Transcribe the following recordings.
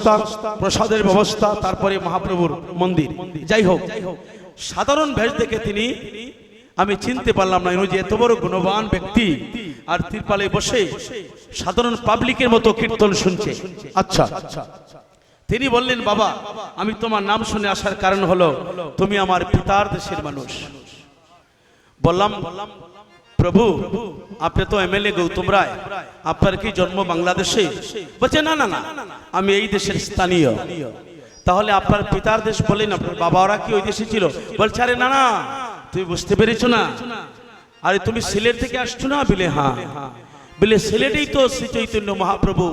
ব্যবস্থা, প্রসাদের ব্যবস্থা, তারপরে মহাপ্রভুর মন্দির। যাই হোক, সাধারণ বেশ দেখে তিনি, আমি চিনতে পারলাম না যে এত বড় গুণবান ব্যক্তি আর তিরপালে বসে সাধারণ পাবলিকের মতো কীর্তন শুনছে। আচ্ছা, তিনি বললেন, বাবা আমি তোমার নাম শুনে আসার কারণ হলো তুমি আমার পিতার দেশের মানুষ। বললাম, প্রভু আপনি তো এমএলএ গৌতম রায়, আপনার কি জন্ম বাংলাদেশে? বলছে না না না, আমি এই দেশের স্থানীয়। তাহলে আপনার পিতার দেশ বলেন, আপনার বাবা ওরা কি ওই দেশে ছিল? বলছে আরে না না, তুমি বুঝতে পেরেছো না, আরে তুমি সিলেট থেকে আসছো না? বলে হ্যাঁ। বলে সিলেটেই তো শ্রী চৈতন্য মহাপ্রভু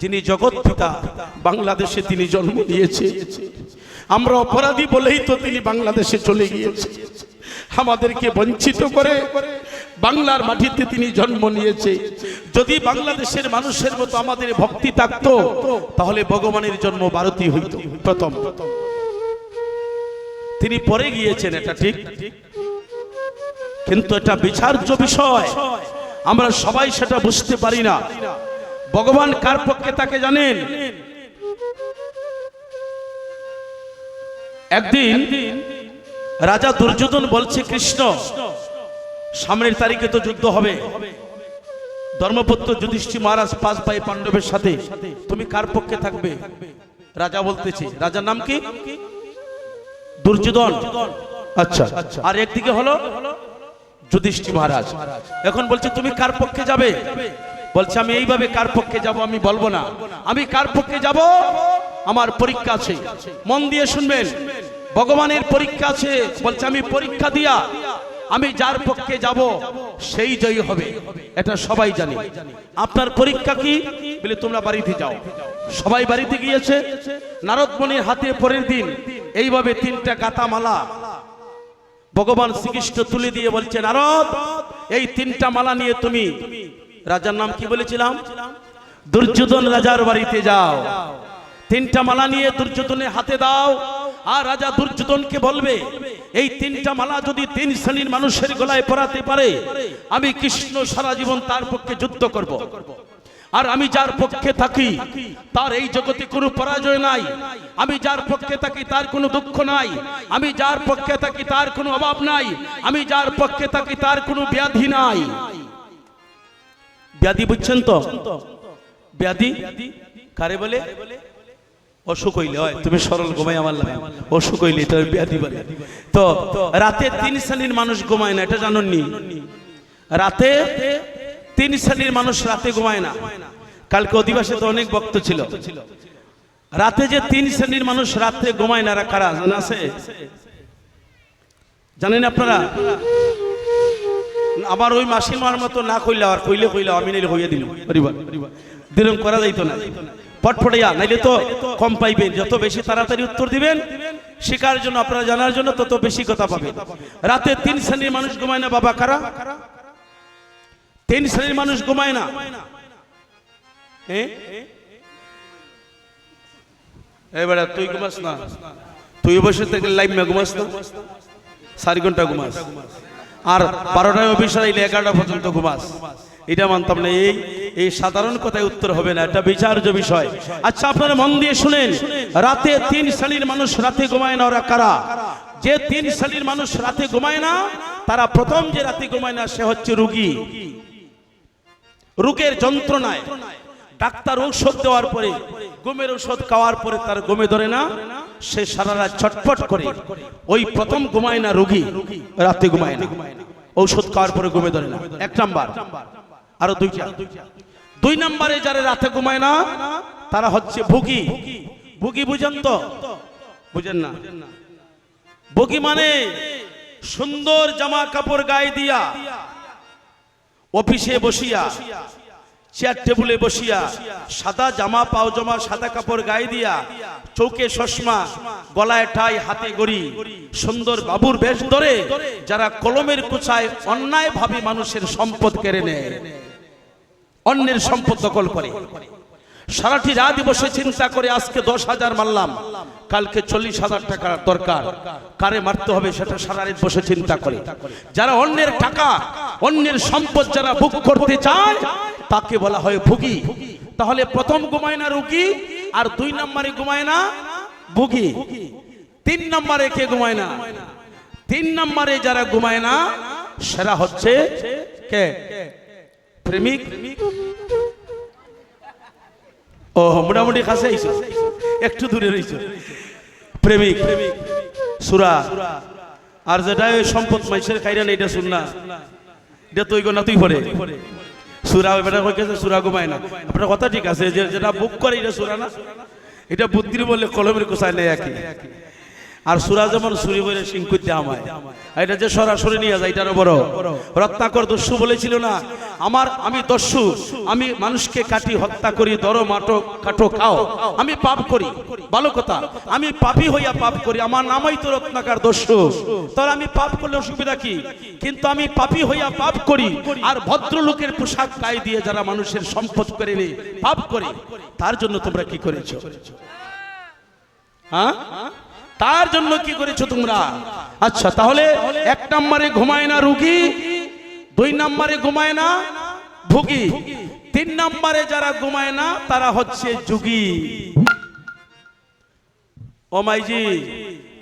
যিনি জগৎ পিতা, বাংলাদেশে তিনি জন্ম নিয়েছে। আমরা অপরাধী বলেই তো তিনি বাংলাদেশে চলে গিয়েছে, আমাদেরকে বঞ্চিত করে বাংলার মাটিতে তিনি জন্ম নিয়েছে। যদি বাংলাদেশের মানুষের মতো আমাদের ভক্তি থাকতো তাহলে ভগবানের জন্ম ভারতী হইত প্রথম। তিনি পরে গিয়েছেন, এটা ঠিক, কিন্তু এটা বিচার্য বিষয়, আমরা সবাই সেটা বুঝতে পারি না। ভগবান কার পক্ষে তাকে জানেন। একদিন রাজা দুর্যোধন বলছে, কৃষ্ণ সামনের তারিখে তো যুদ্ধ হবে, ধর্মপুত্র যুধিষ্ঠির মহারাজ 5 ভাই পাণ্ডবের সাথে, তুমি কার পক্ষে থাকবে? রাজা বলতেছে, রাজার নাম কি? দুর্যোধন। আচ্ছা, আর একদিকে হলো যুধিষ্ঠির মহারাজ। এখন বলছে তুমি কার পক্ষে যাবে? বলছে আমি এইভাবে কার পক্ষে যাব আমি বলবো না, আমি কার পক্ষে যাব আমার পরীক্ষা আছে, মন দিয়ে শুনবেন, ভগবানের পরীক্ষা আছে। বলছে আমি পরীক্ষা দিয়া আমি যার পক্ষে যাব সেই জয়ী হবে, এটা সবাই জানে। আপনার পরীক্ষা কি? বলে তোমরা বাড়িতে যাও। সবাই বাড়িতে গিয়েছে। নারদ মুনির হাতে পরের দিন এইভাবে 3টা গাঁথা মালা ভগবান শ্রীকৃষ্ণ তুলে দিয়ে বলছে, নারদ এই 3টা মালা নিয়ে তুমি, রাজার নাম কি বলেছিলাম? দুর্যোধন রাজার বাড়িতে যাও, 3টা মালা নিয়ে দুর্যোধনের হাতে দাও। আর রাজা দুর্যোধনকে বলবে, এই 3টা মালা যদি 3 শ্রেণীর মানুষের গলায় পরাতে পারে, আমি কৃষ্ণ সারা জীবন তার পক্ষে যুদ্ধ করব। আর আমি যার পক্ষে থাকি তার এই জগতে কোনো পরাজয় নাই, আমি যার পক্ষে থাকি তার কোনো দুঃখ নাই, আমি যার পক্ষে থাকি তার কোনো অভাব নাই, আমি যার পক্ষে থাকি তার কোনো ব্যাধি নাই। ব্যাধি বুঝছেন তো? ব্যাধি কারে বলে? অসুখ হইলে হয়, তুমি সরল ঘুমাই আমার লাগে, অসুখ হইলে এটা ব্যাধি বলে। তো রাতে 3 শ্রেণীর মানুষ ঘুমায় না, এটা জানেননি? রাতে 3 শ্রেণীর মানুষ রাতে ঘুমায় না। কালকে অধিবাসে তো অনেক ভক্ত ছিল। রাতে যে 3 শ্রেণীর মানুষ রাতে ঘুমায় না, কারা জানা আছে? জানেন আপনারা? আবার ওই মাসিমার মতো না কইলে, আর কইলে আমি নাইলে হইয়া দিল, দিলম করা যাইতো না, পটফটিয়া, নাইলে তো কম পাইবেন। যত বেশি তাড়াতাড়ি উত্তর দিবেন শেখার জন্য, আপনারা জানার জন্য, তত বেশি কথা পাবেন। রাতে 3 শ্রেণীর মানুষ ঘুমায় না। বাবা কারা? 3 শ্রেণীর মানুষ ঘুমায় না। এবারে তুই ঘুমাস না, তুই বসে থেকে লাইভ মে ঘুমাস না, 4 ঘন্টা ঘুমাস, আর 12টায় অফিস আইলে 11টা পর্যন্ত ঘুমাস, এটা মানতাম না। এই সাধারণ কথায় উত্তর হবে না, এটা বিচার্য বিষয়। আচ্ছা আপনারা মন দিয়ে শুনেন, রাতে 3 শ্রেণীর মানুষ রাতে ঘুমায় না। ওরা কারা? যে 3 শ্রেণীর মানুষ রাতে ঘুমায় না, তারা প্রথম যে রাতে ঘুমায় না সে হচ্ছে রোগী। রোগের যন্ত্রণায় ডাক্তার ঔষধ দেওয়ার পরে, ঘুমের ঔষধ খাওয়ার পরে তার ঘুমে ধরে না, সে সারা রাত ছটফট করে, ওই প্রথম ঘুমায় না রোগী, রাতে ঘুমায় না, ঔষধ খাওয়ার পরে ঘুমে ধরে না। 1 নাম্বার। আরো 2টা। 2 নম্বরে যারা রাতে ঘুমায় না তারা হচ্ছে ভোগী। ভোগী বুঝেন তো? বুঝেন না? ভোগী মানে সুন্দর জামা কাপড় গায়ে দিয়া, অফিসে বসিয়া, চেয়ার টেবিলে বসিয়া, সাদা জামা পাওজামা সাদা কাপড় গায়ে দিয়া, চৌকে চশমা, গলায় টাই, হাতে গড়ি, সুন্দর বাবুর বেশ ধরে যারা কলমের কুচায় অন্যায় ভাবে মানুষের সম্পদ কেড়ে নেয়, অন্যের সম্পদ দখল করে, সারাটি রাত বসে চিন্তা করে আজকে 10,000 মারলাম, কালকে 40,000 টাকা দরকার, কারে মারতে হবে সেটা সারা রাত বসে চিন্তা করে। যারা অন্যের টাকা, অন্যের সম্পদ যারা ভোগ করতে চায় তাকে বলা হয় ভোগী। তাহলে প্রথম ঘুমায় না রোগী, আর 2 নম্বরে ঘুমায় না ভোগী। 3 নম্বরে কে ঘুমায় না? 3 নম্বরে যারা ঘুমায় না সেরা হচ্ছে কে? প্রেমিক। ও মোটামুটি কাছে আইছো, একটু দূরে রইছো। প্রেমিক সূরা। আর যেটা ওই সম্পদ মাইসের খাইরা এটা শুন না, এটা তুই না তুই পড়ে সূরা। বেটা কই গেছে সূরা ঘুমায় না। আপনার কথা ঠিক আছে, যে যেটা বুক করে এটা সূরা না, এটা বুদ্ধির বললে কলমের কোসায় নেই একই। আর সূরা যেমন সুরি বলে সিংকুতে আমায়, এটা যে সরাসরি নিয়ে যায় এটারও বড়। রত্নাকর দস্যু বলেছিল না, আমি দস্যু, আমি মানুষকে কাটি হত্যা করি, ধরো মাটো কাটো খাও, আমি পাপ করি। ভালো কথা, আমি পাপী হইয়া পাপ করি, আমার নামই তো রত্নাকর দস্যু। তাহলে আমি পাপ করলে অসুবিধা কি? কিন্তু আমি পাপী হইয়া পাপ করি, আর ভদ্রলোকের পোশাক গায়ে দিয়ে যারা মানুষের সম্পদ করে নে পাপ করে, তার জন্য তোমরা কি করেছো? হ্যাঁ, তার জন্য কি করেছো তোমরা? আচ্ছা, তাহলে 1 নম্বরে ঘুমায় না রোগী, 2 নম্বরে ঘুমায় না ভোগী, 3 নম্বরে যারা ঘুমায় না তারা হচ্ছে যোগী। ও মাইজি,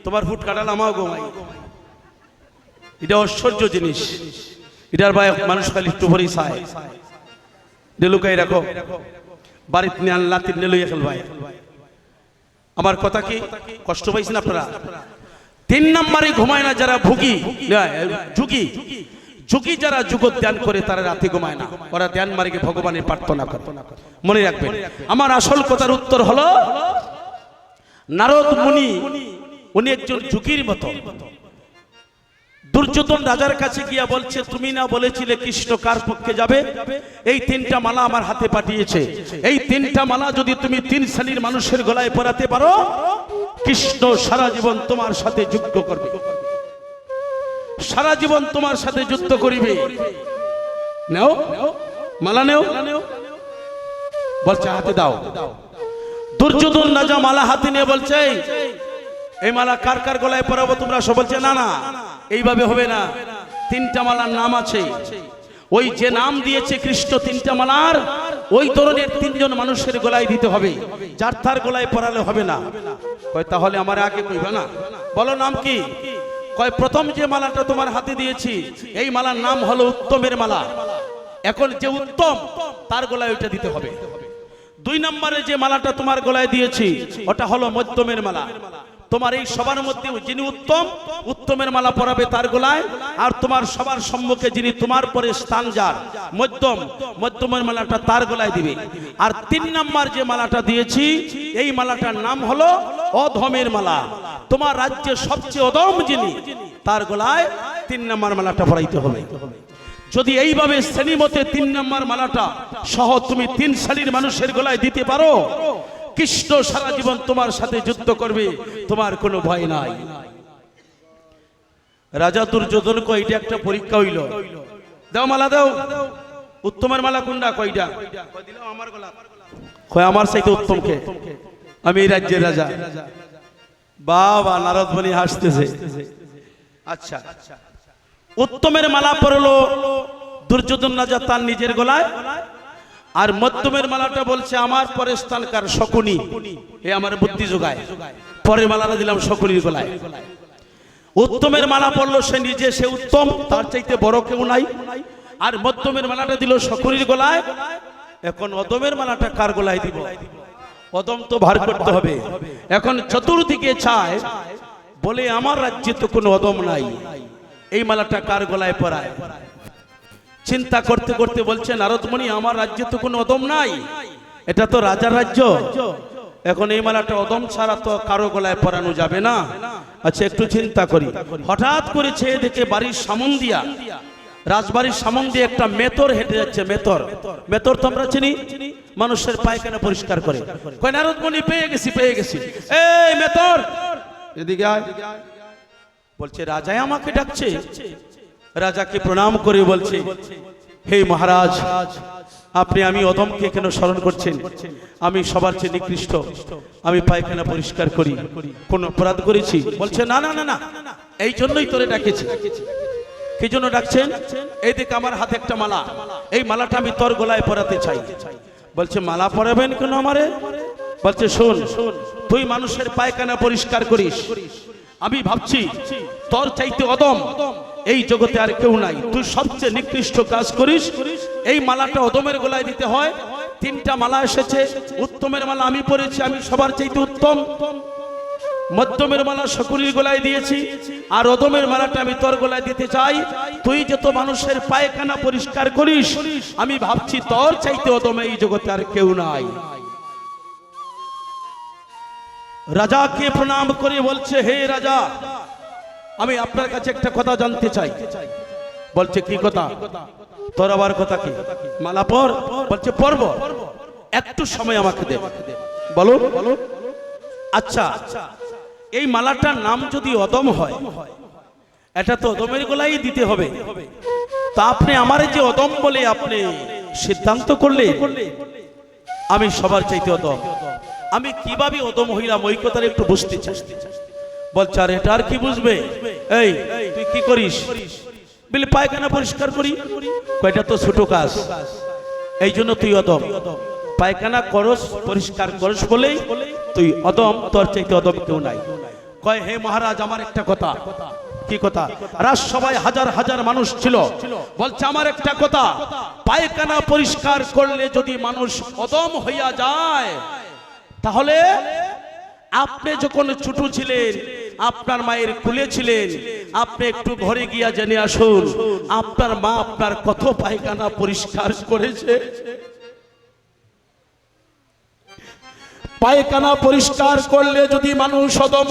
তোমার ফুট কাটাল আমাও ঘুমাই, এটা ঐশ্বর্য জিনিস। এটার ভাই মানুষ খালি একটু ভরি চায়, লুকাই রাখো বাড়িতে নিয়ে আল্লাহ তিন লইয়া খেল। ভাই আমার কথা কি কষ্ট পাইছেন আপনারা? 3 নম্বরে ঘুমায় না যারা ভোগী, যোগী। যোগী যারা জগৎ ধ্যান করে তারা রাতে ঘুমায় না, ওরা ধ্যান মার্গে ভগবানের প্রার্থনা করে। মনে রাখবেন, আমার আসল কথার উত্তর হলো নারদ মুনি, উনি একজন যোগীর মতো। দুর্যোধন রাজার কাছে গিয়া বলছে, তুমি না বলেছিলে কৃষ্ণ কার পক্ষে যাবে? এই 3টা মালা আমার হাতে পাঠিয়েছে, এই 3টা মালা যদি তুমি 3 শ্রেণীর মানুষের গলায় পরাতে পারো, কৃষ্ণ সারা জীবন তোমার সাথে যুদ্ধ করবে, সারা জীবন তোমার সাথে যুদ্ধ করিবে। নেও মালা, নেও। বলছে হাতে দাও। দুর্যোধন রাজা মালা হাতে নিয়ে বলছে, এই মালা কার কার গলায় পরাবো তোমরা? সব বলছে না না, এইভাবে হবে না, 3টা মালার নাম আছে, ওই যে নাম দিয়েছে কৃষ্ণ 3টা মালার, ওই ধরনের 3 জন মানুষের গলায় দিতে হবে, যার তার গলায় পরালে হবে না। কয় তাহলে আমার আগে কইবা না, বলো নাম কি? কয় প্রথম যে মালাটা তোমার হাতে দিয়েছি এই মালার নাম হলো উত্তমের মালা, এখন যে উত্তম তার গলায় ওইটা দিতে হবে। 2 নম্বরে যে মালাটা তোমার গলায় দিয়েছি ওটা হলো মধ্যমের মালা, তোমার এই সবার মধ্যে যিনি উত্তম, উত্তমের মালা পরাবে তার গলায়, আর তোমার সবার সম্মুখে যিনি তোমার পরে স্থান যার মধ্যম, মধ্যমের মালাটা তার গলায় দিবে। আর 3 নম্বর যে মালাটা দিয়েছি এই মালাটার নাম হলো অধমের মালা, তোমার রাজ্যে সবচেয়ে অধম যিনি তার গলায় 3 নম্বর মালাটা পরাইতে হবে। যদি এইভাবে শ্রেণী মতে 3 নম্বর মালাটা সহ তুমি 3 শ্রেণীর মানুষের গলায় দিতে পারো, কৃষ্ণ সারা জীবন তোমার সাথে যুদ্ধ করবে, তোমার কোনো ভয় নাই। রাজা দুর্যোধন কয় এটা একটা পরীক্ষা হইল, দাও মালা দাও। উত্তমের মালা কোনটা? কয়টা? কয় দিলাম আমার গলা। কয় আমার চাইতে উত্তম কে? আমি এই রাজ্যের রাজা। বাবা, নারদ মুনি হাসতেছে। আচ্ছা, উত্তমের মালা পরলো দুর্যোধন রাজা তার নিজের গলায়, আর মধ্যমের মালাটা বলছে আমার পরে স্থানকার শকুনি, এ আমার বুদ্ধি যোগায়, পরে মালাটা দিলাম শকুনির গলায়। উত্তমের মালা পড়লো সে নিজে, সে উত্তম, তার চাইতে বড় কেউ নাই, আর মধ্যমের মালাটা দিল শকুনির গলায়। এখন অদমের মালাটা কার গলায় দিব? অদম তো ভার করতে হবে। এখন চতুর্দিকে চায়, বলে আমার রাজ্যে তো কোনো অদম নাই, এই মালাটা কার গলায় পরায়? চিন্তা করতে করতে বলছে নারদ মুনি, আমার রাজ্যে তো কোনো অদম নাই, এটা তো রাজার রাজ্য, এখন এই মালাটা অদম ছাড়া তো কারো গলায় পরানো যাবে না। আচ্ছা একটু চিন্তা করি। হঠাৎ করে ছেয়ে দেখে বাড়ির সামন দিয়া, রাজবাড়ির সামন দিয়ে একটা মেতর হেঁটে যাচ্ছে। মেতর, মেতর তো আমরা চিনি, মানুষের পায়খানা পরিষ্কার করে। কয় নারদ মুনি পেয়ে গেছি, পেয়ে গেছি, এই মেতর এদিকে আয়। বলছে রাজাই আমাকে ডাকছে। রাজাকে প্রণাম করে বলছে, হে মহারাজ, আপনি আমি অদমকে কেন স্মরণ করছেন? আমি সবার চেয়ে নিকৃষ্ট, আমি পায়খানা পরিষ্কার করি, কোন অপরাধ করেছি? বলছে না না না না, এই জন্যই তোরে ডাকেছি। কি জন্য ডাকছেন? এই দেখ আমার হাতে একটা মালা, এই মালাটা আমি তোর গলায় পরাতে চাই। বলছে মালা পরাবেন কেন আমারে? বলছে শোন, তুই মানুষের পায়খানা পরিষ্কার করিস, আমি ভাবছি তোর চাইতে অদম এই জগতে আর কেউ নাই, তুই সবচেয়ে নিকৃষ্ট কাজ করিস। এই মালাটা অদমের গলায় দিতে হয়। 3টা মালা এসেছে, উত্তমের মালা আমি পরেছি, আমি সবার চাইতে উত্তম। মধ্যমের মালা সকলের গলায় দিয়েছি, আর অদমের মালাটা আমি তোর গলায় দিতে চাই। তুই যত মানুষের পায়খানা পরিষ্কার করিস, আমি ভাবছি তোর চাইতে অদম এই জগতে আর কেউ নাই। রাজাকে প্রণাম করে বলছে, হে রাজা, আমি আপনার কাছে একটা কথা জানতে চাই। বলছে কি কথা? তোর আবার কথা কি? মালা পর। বলছে পরব, একটু সময় আমাকে দে। বলো। আচ্ছা, এই মালাটার নাম যদি অদম হয়, এটা তো অদমের গলায় দিতে হবে। তা আপনি আমারে যে অদম বলে আপনি সিদ্ধান্ত করলে, আমি সবার চাইতে অদম, আমি কিভাবে অদম হইলাম ওই কথাটা একটু বুঝতে চাই। বলছে আর এটা আর কি বুঝবে? এই তুই কি করিস? বলে পায়খানা পরিষ্কার করি। কয়টা তো ছোট কাজ, এই জন্য তুই অদম। পায়খানা করস, পরিষ্কার করস বলেই তুই অদম, তোর চাইতে অদম কেউ নাই। কয় হে মহারাজ, আমার একটা কথা। কি কথা? রাজসভায় হাজার হাজার মানুষ ছিল। বলছে আমার একটা কথা, পায়খানা পরিষ্কার করলে যদি মানুষ অদম হইয়া যায়, তাহলে আপনি যখন ছোট ছিলেন, আপনার মায়ের কোলে ছিলেন, আপনি একটু ঘরে গিয়া জেনে আসুন আপনার মা আপনার কত পায়খানা পরিষ্কার করেছে। পায়খানা পরিষ্কার করলে যদি মানুষ অদম